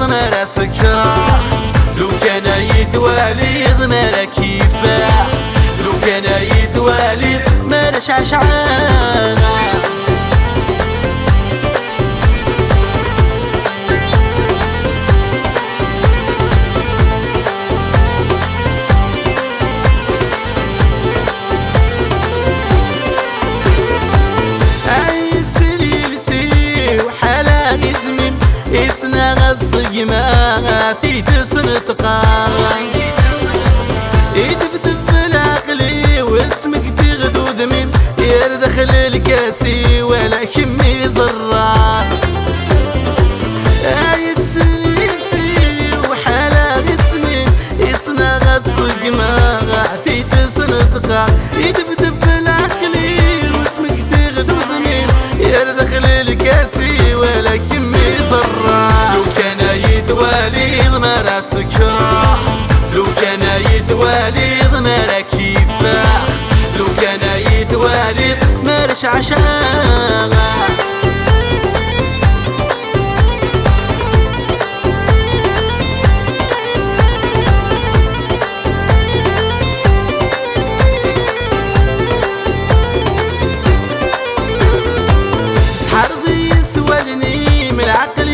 ضمر سكرة لو كان يتوالي ضمر كيفاه لو كان يتوالي ضمر شعشعان إسنا غد صقما في تسنطقا يدبدب العقلي واسمك تغدود من يردخل الكاسي ولا كمي زرار آية سليسي وحالا اسمي إسنا غد صقما في تسنطقا يدبدب العقلي واسمك تغدود من يردخل الكاسي ولا كمي لو كان يتوالي ضمر سكرة لو كان يتوالي ضمر كيفاه لو كان يتوالي ضمر شعشاغ سحرضي يسولني من العقل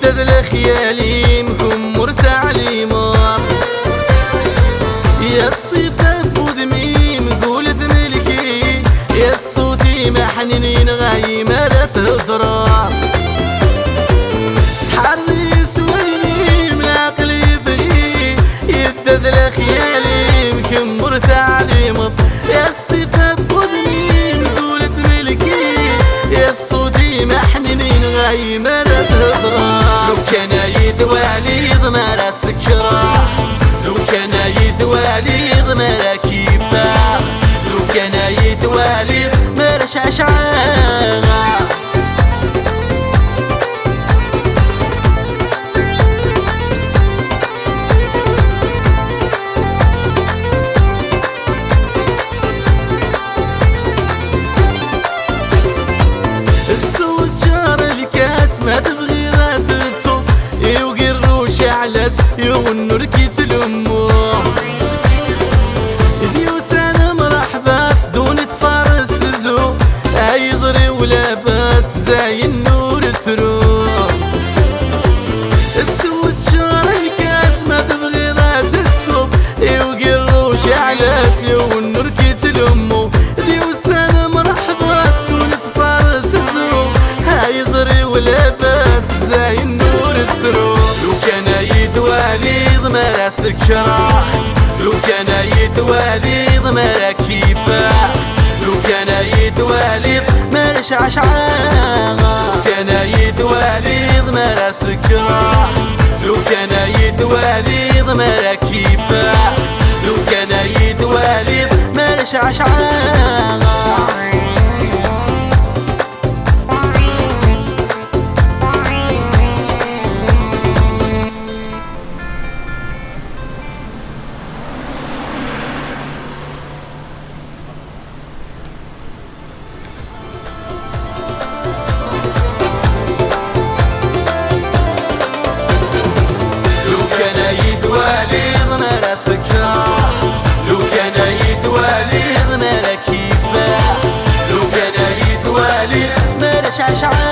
يدد خيالي مكمر تعليمه يا الصفة بودمي مقولة ملكي يا الصوتي محنين غايمة تضرب سحر لي سويني من عقلي بغي يدد خيالي مكمر تعليمه يا الصفة بودمي مقولة ملكي يا الصوتي محنين غايمة لو كان يتوالي ضمر سكرة لو كان يتوالي ضمر كيفاه لو كان يتوالي ضمر شعشعان الصوت جار الكاس ما تبغي شعلس يغنر كيت الأمو ديوس أنا مرحباس دون تفارس زو يزري ولا باس زي النور تروح السود شار الكاس ما تبغي ذات الصب يوقر شعلس يغنر كيت الأمو ديوس أنا مرحباس دون تفارس زو يزري ولا باس زي النور تروح لو كان يتوالي ضمر سكرة لو كان يتوالي ضمر كيفاه لو كان يتوالي ضمر شعشعان لو كان يتوالي ضمر سكرة لو كان يتوالي ضمر كيفاه لو كان يتوالي ضمر شعشعان يتوالي ضمر سكرة لو كان يتوالي ضمر كيفاه لو كان يتوالي ضمر شعشعان